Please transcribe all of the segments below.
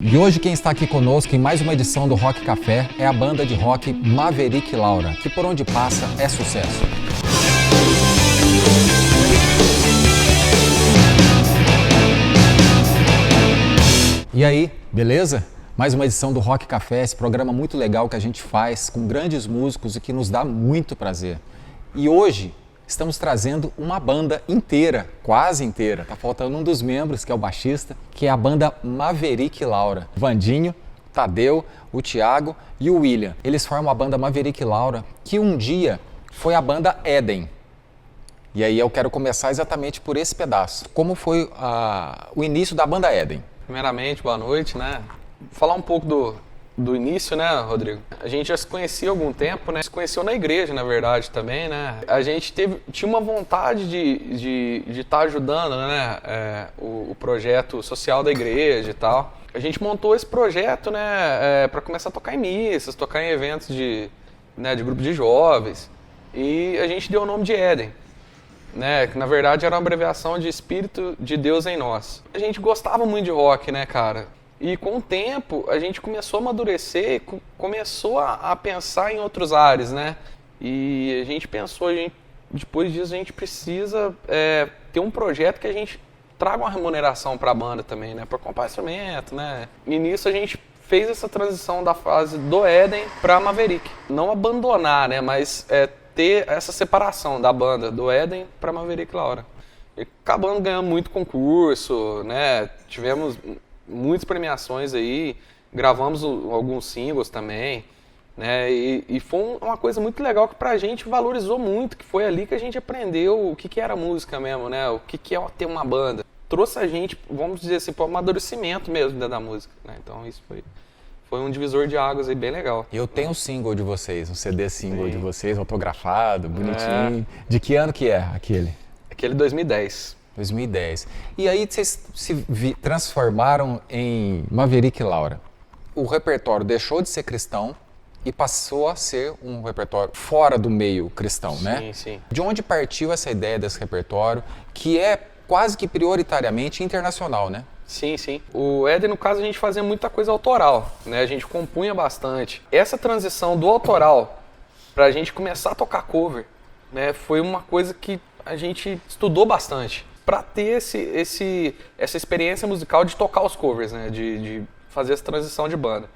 E hoje quem está aqui conosco em mais uma edição do Rock Café é a banda de rock Maverick Laura, que por onde passa é sucesso. E aí, beleza? Mais uma edição do Rock Café, esse programa muito legal que a gente faz com grandes músicos e que nos dá muito prazer. E hoje estamos trazendo uma banda inteira, quase inteira. Tá faltando um dos membros, que é o baixista, que é a banda Maverick Laura. O Vandinho, o Tadeu, o Thiago e o William. Eles formam a banda Maverick Laura, que um dia foi a banda Éden. E aí eu quero começar exatamente por esse pedaço. Como foi o início da banda Éden? Primeiramente, boa noite, né? Falar um pouco do início, né, Rodrigo? A gente já se conhecia há algum tempo, né? Se conheceu na igreja, na verdade, também, né? A gente tinha uma vontade de estar ajudando, né? O projeto social da igreja e tal. A gente montou esse projeto, né? Para começar a tocar em missas, tocar em eventos de grupo de jovens. E a gente deu o nome de Éden. Né, que na verdade era uma abreviação de Espírito de Deus em nós. A gente gostava muito de rock, né, cara? E com o tempo a gente começou a amadurecer e começou a pensar em outros ares, né? E a gente pensou, depois disso a gente precisa ter um projeto que a gente traga uma remuneração para a banda também, né? Para comprar instrumento, né? E nisso a gente fez essa transição da fase do Éden para Maverick. Não abandonar, né? Mas ter essa separação da banda do Éden para Maverick Laura. E acabando ganhando muito concurso, né? Tivemos muitas premiações aí, gravamos alguns singles também, né? E foi uma coisa muito legal que pra gente valorizou muito, que foi ali que a gente aprendeu o que era música mesmo, né? O que é ter uma banda. Trouxe a gente, vamos dizer assim, para o amadurecimento mesmo dentro da música, né? Então isso foi um divisor de águas aí bem legal. Eu tenho um single de vocês, um CD single de vocês, autografado, bonitinho. De que ano que é aquele? Aquele 2010. 2010. E aí vocês se transformaram em Maverick Laura. O repertório deixou de ser cristão e passou a ser um repertório fora do meio cristão, né? Sim, sim. De onde partiu essa ideia desse repertório, que é quase que prioritariamente internacional, né? Sim, sim. O Éden, no caso, a gente fazia muita coisa autoral, né? A gente compunha bastante. Essa transição do autoral pra gente começar a tocar cover, né? Foi uma coisa que a gente estudou bastante para ter essa experiência musical de tocar os covers, né? De fazer essa transição de banda.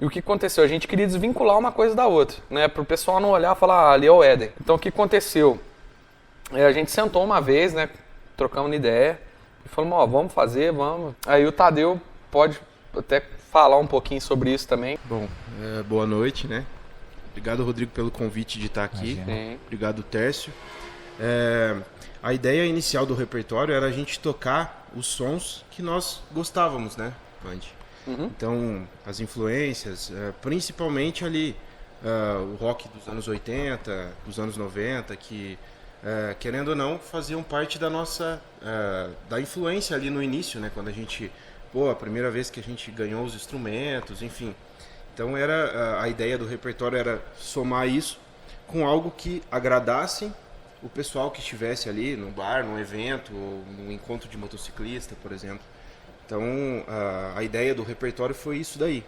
E o que aconteceu? A gente queria desvincular uma coisa da outra, né? Para o pessoal não olhar e falar, ali é o Éden. Então o que aconteceu? A gente sentou uma vez, né? Trocamos uma ideia e falamos, vamos fazer, vamos. Aí o Tadeu pode até falar um pouquinho sobre isso também. Bom, boa noite, né? Obrigado, Rodrigo, pelo convite de estar aqui. Imagina. Obrigado, Tércio. A ideia inicial do repertório era a gente tocar os sons que nós gostávamos, né, Andy? Uhum. Então, as influências, principalmente ali o rock dos anos 80, dos anos 90, que, querendo ou não, faziam parte da nossa, da influência ali no início, né, quando a gente, a primeira vez que a gente ganhou os instrumentos, enfim. Então, a ideia do repertório era somar isso com algo que agradasse o pessoal que estivesse ali no bar, num evento, ou num encontro de motociclista, por exemplo. Então, a ideia do repertório foi isso daí.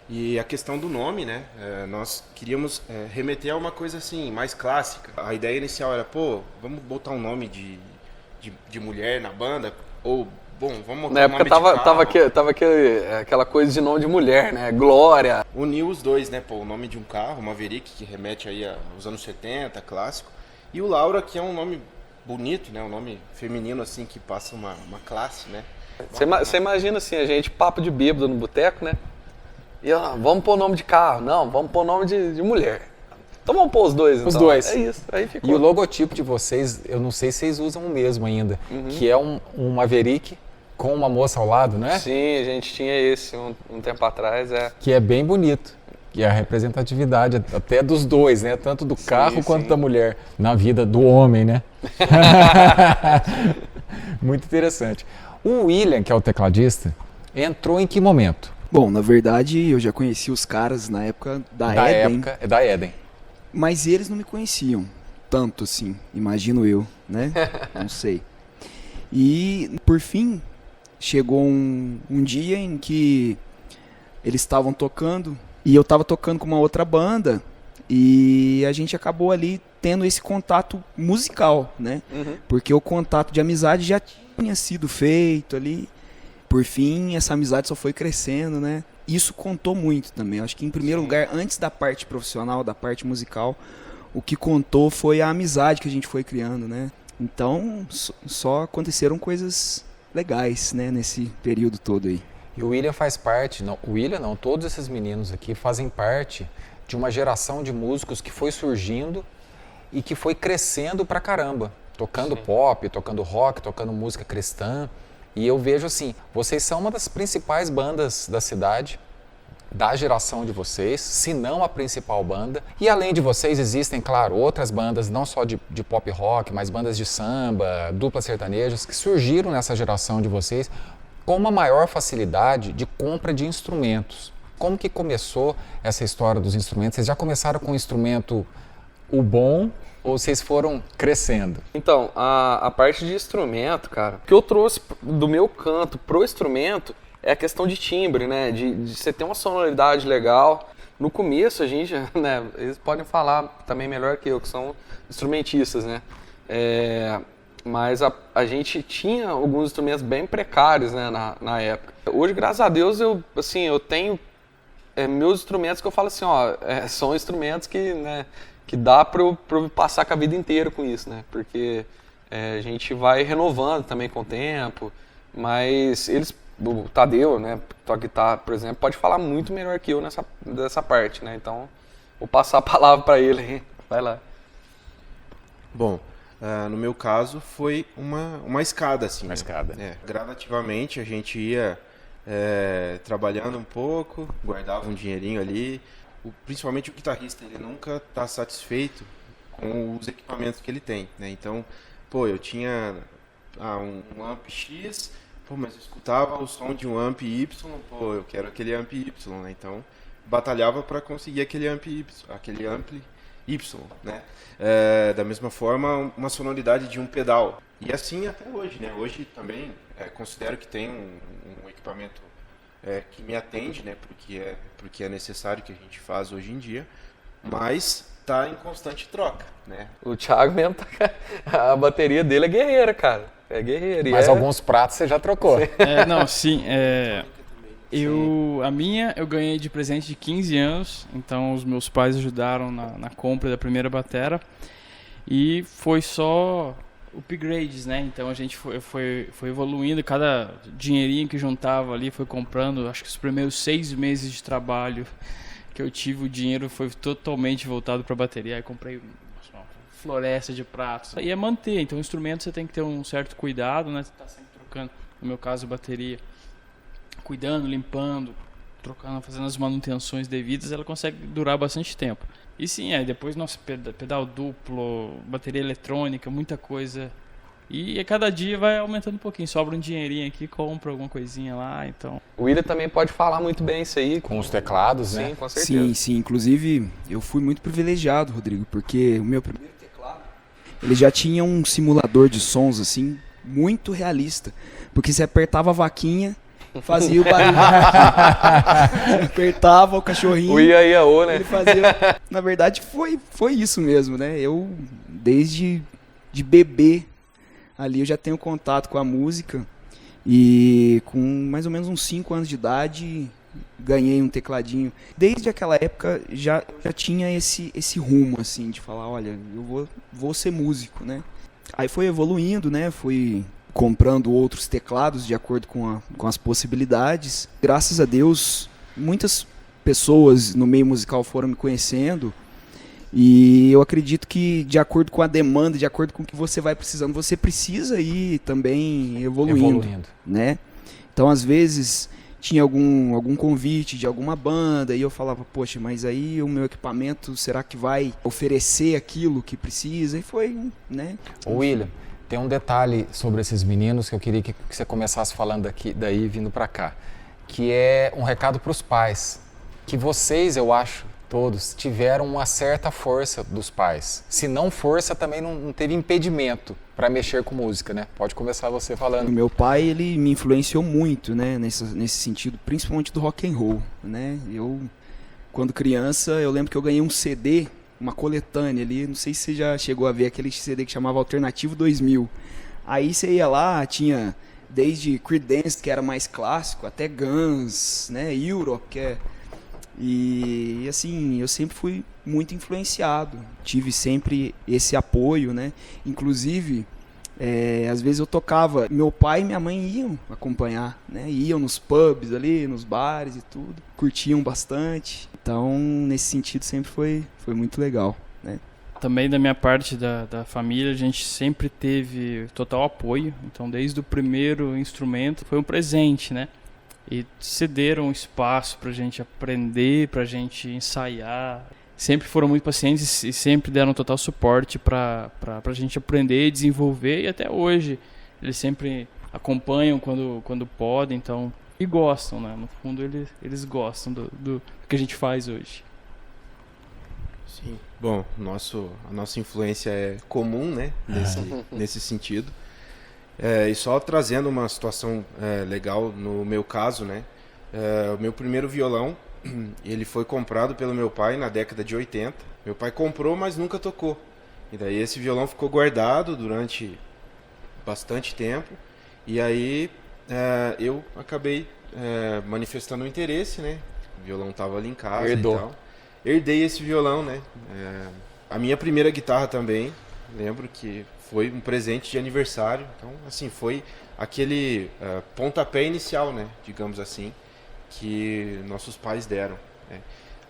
E a questão do nome, né? Nós queríamos remeter a uma coisa assim, mais clássica. A ideia inicial era, vamos botar um nome de mulher na banda, ou, vamos botar um nome de carro. Na época tava aquela coisa de nome de mulher, né? Glória. Uniu os dois, né? O nome de um carro, Maverick, que remete aí aos anos 70, clássico. E o Laura, que é um nome bonito, né? Um nome feminino, assim, que passa uma classe, né? Você imagina, assim, a gente, papo de bêbado no boteco, né? E, vamos pôr nome de carro. Não, vamos pôr nome de mulher. Então vamos pôr os dois, então. Os dois. É isso, aí ficou. E o logotipo de vocês, eu não sei se vocês usam o mesmo ainda, que é um Maverick com uma moça ao lado, né? Sim, a gente tinha esse um tempo atrás, Que é bem bonito. Que é a representatividade até dos dois, né? Tanto do carro quanto da mulher na vida do homem, né? Muito interessante. O William, que é o tecladista, entrou em que momento? Bom, na verdade, eu já conheci os caras na época da Éden. Da Éden. Mas eles não me conheciam tanto assim, imagino eu, né? Não sei. E, por fim, chegou um dia em que eles estavam tocando e eu estava tocando com uma outra banda e a gente acabou ali tendo esse contato musical, né? Porque o contato de amizade já tinha sido feito ali. Por fim, essa amizade só foi crescendo, né? Isso contou muito também. Eu acho que, em primeiro lugar, antes da parte profissional, da parte musical, o que contou foi a amizade que a gente foi criando, né? Então, só aconteceram coisas legais, né, nesse período todo aí. E o William faz parte, não, o William não, todos esses meninos aqui fazem parte de uma geração de músicos que foi surgindo e que foi crescendo pra caramba, tocando pop, tocando rock, tocando música cristã. E eu vejo assim, vocês são uma das principais bandas da cidade, da geração de vocês, se não a principal banda. E além de vocês, existem, claro, outras bandas, não só de pop rock, mas bandas de samba, duplas sertanejas, que surgiram nessa geração de vocês com uma maior facilidade de compra de instrumentos. Como que começou essa história dos instrumentos? Vocês já começaram com o instrumento o bom ou vocês foram crescendo? Então, a parte de instrumento, cara, o que eu trouxe do meu canto pro instrumento é a questão de timbre, né? De você ter uma sonoridade legal. No começo, a gente, né? Eles podem falar também melhor que eu, que são instrumentistas, né? Mas a gente tinha alguns instrumentos bem precários, né? Na época. Hoje, graças a Deus, eu tenho meus instrumentos que eu falo assim, ó, são instrumentos que, né, que dá para eu passar com a vida inteira com isso, né? Porque a gente vai renovando também com o tempo, mas o Tadeu, né, toca guitarra, por exemplo, pode falar muito melhor que eu dessa parte, né? Então, vou passar a palavra para ele aí. Vai lá. Bom, no meu caso foi uma escada, assim. Uma escada. Gradativamente a gente ia trabalhando um pouco, guardava um dinheirinho ali. Principalmente o guitarrista, ele nunca está satisfeito com os equipamentos que ele tem, né? Então, eu tinha um amp X, mas eu escutava o som de um amp Y, eu quero aquele amp Y, né? Então, batalhava para conseguir aquele amp Y, né? Da mesma forma, uma sonoridade de um pedal. E assim até hoje, né? Hoje também considero que tem um equipamento que me atende, né? Porque é necessário que a gente faz hoje em dia, mas está em constante troca, né? O Thiago mesmo, a bateria dele é guerreira, cara. É guerreira. Mas alguns pratos você já trocou. Não, sim. A minha eu ganhei de presente de 15 anos, então os meus pais ajudaram na compra da primeira batera e foi só upgrades, né? Então a gente foi evoluindo, cada dinheirinho que juntava ali foi comprando. Acho que os primeiros 6 meses de trabalho que eu tive, o dinheiro foi totalmente voltado para bateria. Aí comprei uma floresta de pratos. E manter, então o instrumento você tem que ter um certo cuidado, né? Você tá sempre trocando, no meu caso, bateria, cuidando, limpando, trocando, fazendo as manutenções devidas, ela consegue durar bastante tempo. E sim, depois nosso pedal duplo, bateria eletrônica, muita coisa. E a cada dia vai aumentando um pouquinho, sobra um dinheirinho aqui, compra alguma coisinha lá, então... O William também pode falar muito bem isso aí. Com os teclados, né? Sim, com certeza. Sim, inclusive eu fui muito privilegiado, Rodrigo, porque o meu primeiro teclado, ele já tinha um simulador de sons, assim, muito realista. Porque você apertava a vaquinha, fazia o barulho. Apertava o cachorrinho. O ia-ia-ô, né? Ele fazia. Na verdade, foi isso mesmo, né? Eu, desde de bebê, ali eu já tenho contato com a música. E com mais ou menos uns 5 anos de idade, ganhei um tecladinho. Desde aquela época, já tinha esse rumo, assim, de falar, olha, eu vou ser músico, né? Aí foi evoluindo, né? Fui comprando outros teclados de acordo com as possibilidades. Graças a Deus, muitas pessoas no meio musical foram me conhecendo e eu acredito que de acordo com a demanda, de acordo com o que você vai precisando, você precisa ir também evoluindo. Né? Então, às vezes, tinha algum convite de alguma banda e eu falava, poxa, mas aí o meu equipamento, será que vai oferecer aquilo que precisa? E foi, né? Ô William, tem um detalhe sobre esses meninos que eu queria que você começasse falando daí vindo para cá, que é um recado para os pais, que vocês, eu acho, todos tiveram uma certa força dos pais. Se não força, também não teve impedimento para mexer com música, né? Pode começar você O falando. meu pai, ele me influenciou muito, né, nesse sentido, principalmente do rock and roll, né? Eu, quando criança, eu lembro que eu ganhei um CD, uma coletânea ali, não sei se você já chegou a ver aquele CD que chamava Alternativo 2000. Aí você ia lá, tinha desde Creedence, que era mais clássico, até Guns, né, Europe, que é... E assim, eu sempre fui muito influenciado, tive sempre esse apoio, né? Inclusive, às vezes eu tocava, meu pai e minha mãe iam acompanhar, né? Iam nos pubs ali, nos bares e tudo, curtiam bastante. Então, nesse sentido, sempre foi muito legal, né? Também da minha parte da família, a gente sempre teve total apoio. Então, desde o primeiro instrumento, foi um presente, né? E cederam espaço pra gente aprender, pra gente ensaiar. Sempre foram muito pacientes e sempre deram total suporte pra gente aprender e desenvolver. E até hoje, eles sempre acompanham quando podem, então... E gostam, né? No fundo, eles gostam do que a gente faz hoje. Sim. Bom, a nossa influência é comum, né? Nesse sentido. E só trazendo uma situação legal no meu caso, né? O meu primeiro violão, ele foi comprado pelo meu pai na década de 80. Meu pai comprou, mas nunca tocou. E daí esse violão ficou guardado durante bastante tempo. E aí eu acabei manifestando um interesse, né? O violão estava ali em casa Herdou. e tal. Herdei esse violão, né? A minha primeira guitarra também, lembro que foi um presente de aniversário. Então, assim, foi aquele pontapé inicial, né? Digamos assim, que nossos pais deram, né?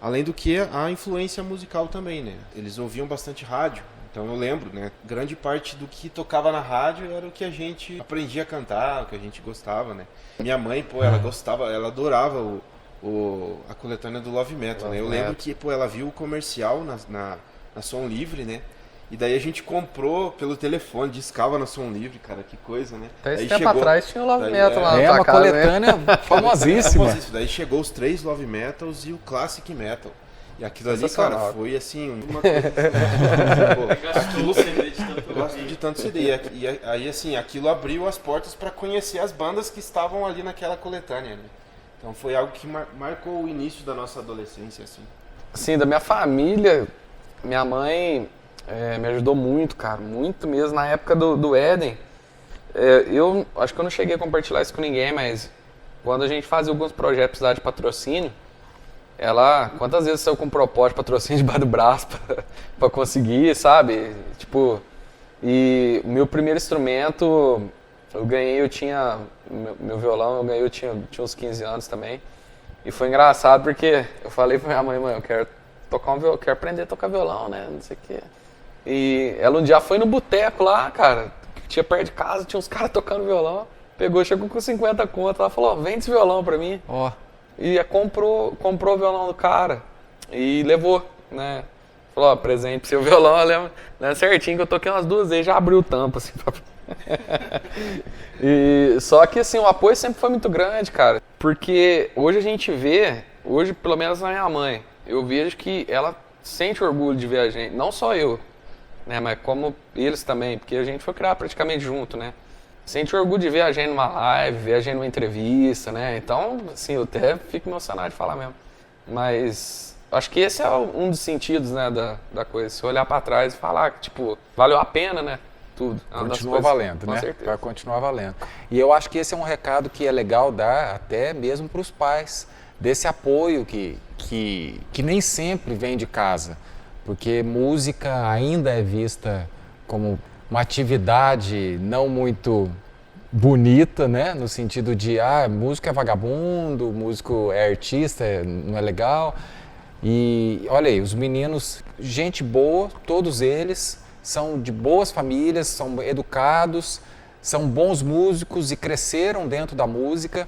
Além do que a influência musical também, né? Eles ouviam bastante rádio. Então eu lembro, né? Grande parte do que tocava na rádio era o que a gente aprendia a cantar, o que a gente gostava, né? Minha mãe, pô, ela gostava, ela adorava a coletânea do Love Metal, né? Eu lembro que, pô, ela viu o comercial na Som Livre, né? E daí a gente comprou pelo telefone, discava na Som Livre, cara, que coisa, né? Até esse Daí tempo chegou- atrás tinha o Love daí- Metal lá na É tua uma casa, né? coletânea famosíssima. Daí chegou os 3 Love Metals e o Classic Metal. E aquilo ali, cara, Sensacional. foi assim, uma coisa... Pô, aquilo eu gosto de tanto CD. E aí, assim, aquilo abriu as portas para conhecer as bandas que estavam ali naquela coletânea, né? Então foi algo que marcou o início da nossa adolescência, assim. Assim, da minha família, minha mãe me ajudou muito, cara, muito mesmo. Na época do Éden, eu acho que eu não cheguei a compartilhar isso com ninguém, mas quando a gente fazia alguns projetos precisar de patrocínio, ela, quantas vezes saiu com propósito de patrocínio debaixo do braço pra conseguir, sabe? Tipo, e o meu primeiro instrumento, eu ganhei, meu violão, eu tinha uns 15 anos também. E foi engraçado porque eu falei pra minha mãe, eu quero tocar um violão, quero aprender a tocar violão, né, não sei o quê. E ela um dia foi no boteco lá, cara, que tinha perto de casa, tinha uns caras tocando violão. Chegou com 50 conto, ela falou, vende esse violão pra mim. Ó, E comprou o violão do cara e levou, né? Falou, presente pro seu violão, eu lembro certinho que eu toquei umas 2 vezes, já abriu o tampo, assim. Só que, assim, o apoio sempre foi muito grande, cara. Porque hoje a gente vê, hoje pelo menos na minha mãe, eu vejo que ela sente orgulho de ver a gente, não só eu, né? Mas como eles também, porque a gente foi criar praticamente junto, né? Sente orgulho de ver a gente numa live, ver a gente numa entrevista, né? Então, assim, eu até fico emocionado de falar mesmo. Mas acho que esse é um dos sentidos, né, da coisa. Se olhar pra trás e falar que, tipo, valeu a pena, né? Tudo. É uma das continua coisas- valendo, com né? certeza. Vai continuar valendo. E eu acho que esse é um recado que é legal dar até mesmo para os pais, desse apoio que nem sempre vem de casa, porque música ainda é vista como uma atividade não muito bonita, né? No sentido de, músico é vagabundo, músico é artista, não é legal. E olha aí, os meninos, gente boa, todos eles, são de boas famílias, são educados, são bons músicos e cresceram dentro da música.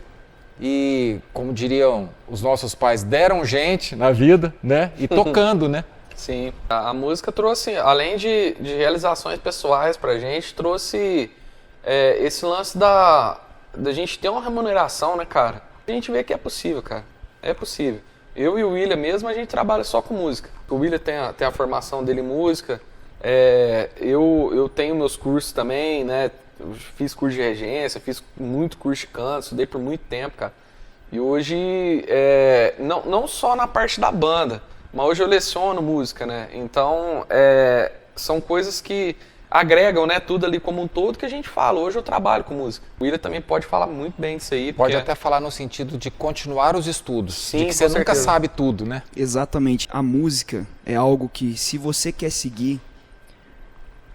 E, como diriam os nossos pais, deram gente na vida, né? E tocando, né? Sim, a música trouxe, além de realizações pessoais pra gente, trouxe esse lance da gente ter uma remuneração, né, cara? A gente vê que é possível, cara. É possível. Eu e o William mesmo, a gente trabalha só com música. O William tem a formação dele em música, eu tenho meus cursos também, né? Eu fiz curso de regência, fiz muito curso de canto, estudei por muito tempo, cara. E hoje, não só na parte da banda, mas hoje eu leciono música, né? Então, são coisas que agregam, né, tudo ali como um todo que a gente fala. Hoje eu trabalho com música. O William também pode falar muito bem disso aí. Pode até falar no sentido de continuar os estudos, Sim, de que você com nunca certeza. sabe tudo, né? Exatamente. A música é algo que, se você quer seguir,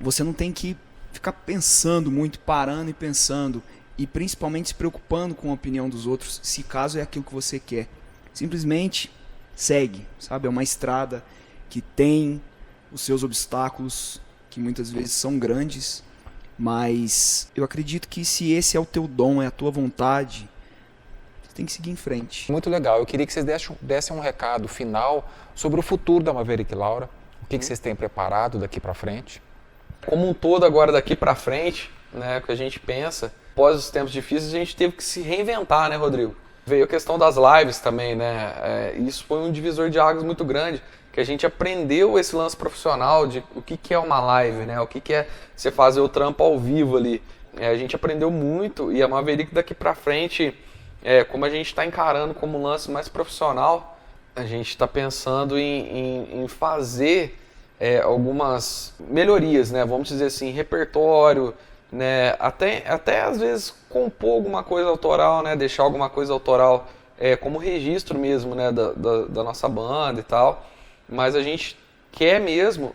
você não tem que ficar pensando muito, parando e pensando, e principalmente se preocupando com a opinião dos outros, se caso é aquilo que você quer. Simplesmente segue, sabe? É uma estrada que tem os seus obstáculos, que muitas vezes são grandes, mas eu acredito que se esse é o teu dom, é a tua vontade, você tem que seguir em frente. Muito legal. Eu queria que vocês dessem um recado final sobre o futuro da Maverick Laura. O que vocês têm preparado daqui para frente? Como um todo agora daqui pra frente, né, o que a gente pensa, após os tempos difíceis, a gente teve que se reinventar, né, Rodrigo? Veio a questão das lives também, né? Isso foi um divisor de águas muito grande, que a gente aprendeu esse lance profissional de o que é uma live, né? O que é você fazer o trampo ao vivo ali. A gente aprendeu muito e a Maverick daqui pra frente, como a gente está encarando como um lance mais profissional, a gente está pensando em fazer algumas melhorias, né? Vamos dizer assim, repertório, né? Até às vezes compor alguma coisa autoral, né? Deixar alguma coisa autoral como registro mesmo, né? Da nossa banda e tal. Mas a gente quer mesmo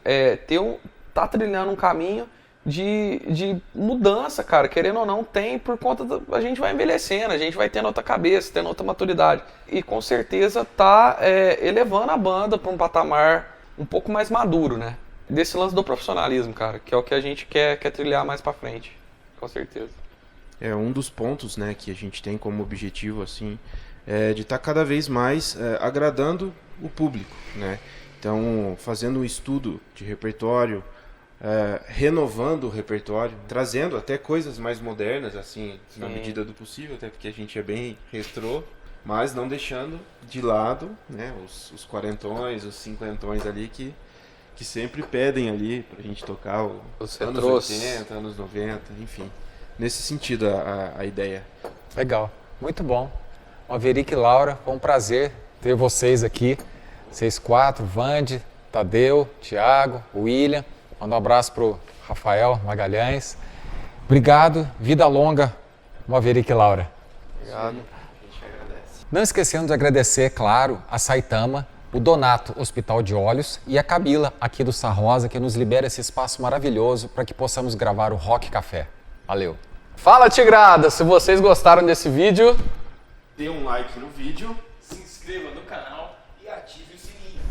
tá trilhando um caminho de mudança, cara. Querendo ou não, tem por conta a gente vai envelhecendo, a gente vai tendo outra cabeça, tendo outra maturidade. E com certeza tá elevando a banda para um patamar um pouco mais maduro, né? Desse lance do profissionalismo, cara, que é o que a gente quer trilhar mais pra frente, com certeza. Um dos pontos, né, que a gente tem como objetivo, assim, de estar cada vez mais agradando o público, né? Então, fazendo um estudo de repertório, renovando o repertório, trazendo até coisas mais modernas, assim, na medida do possível, até porque a gente é bem retrô, mas não deixando de lado, né, os quarentões, os cinquentões ali que sempre pedem ali pra gente tocar Os anos retrôs. 80, anos 90, enfim. Nesse sentido a ideia. Legal, muito bom. Maverick Laura, foi um prazer ter vocês aqui. Vocês quatro, Vande, Tadeu, Thiago, William. Manda um abraço pro Rafael Magalhães. Obrigado, vida longa, Maverick Laura. Obrigado. Não esquecendo de agradecer, claro, a Saitama, o Donato Hospital de Olhos e a Camila, aqui do Sarrosa, que nos libera esse espaço maravilhoso para que possamos gravar o Rock Café. Valeu! Fala, Tigrada! Se vocês gostaram desse vídeo, Dê um like no vídeo. Se inscreva no canal E ative o sininho.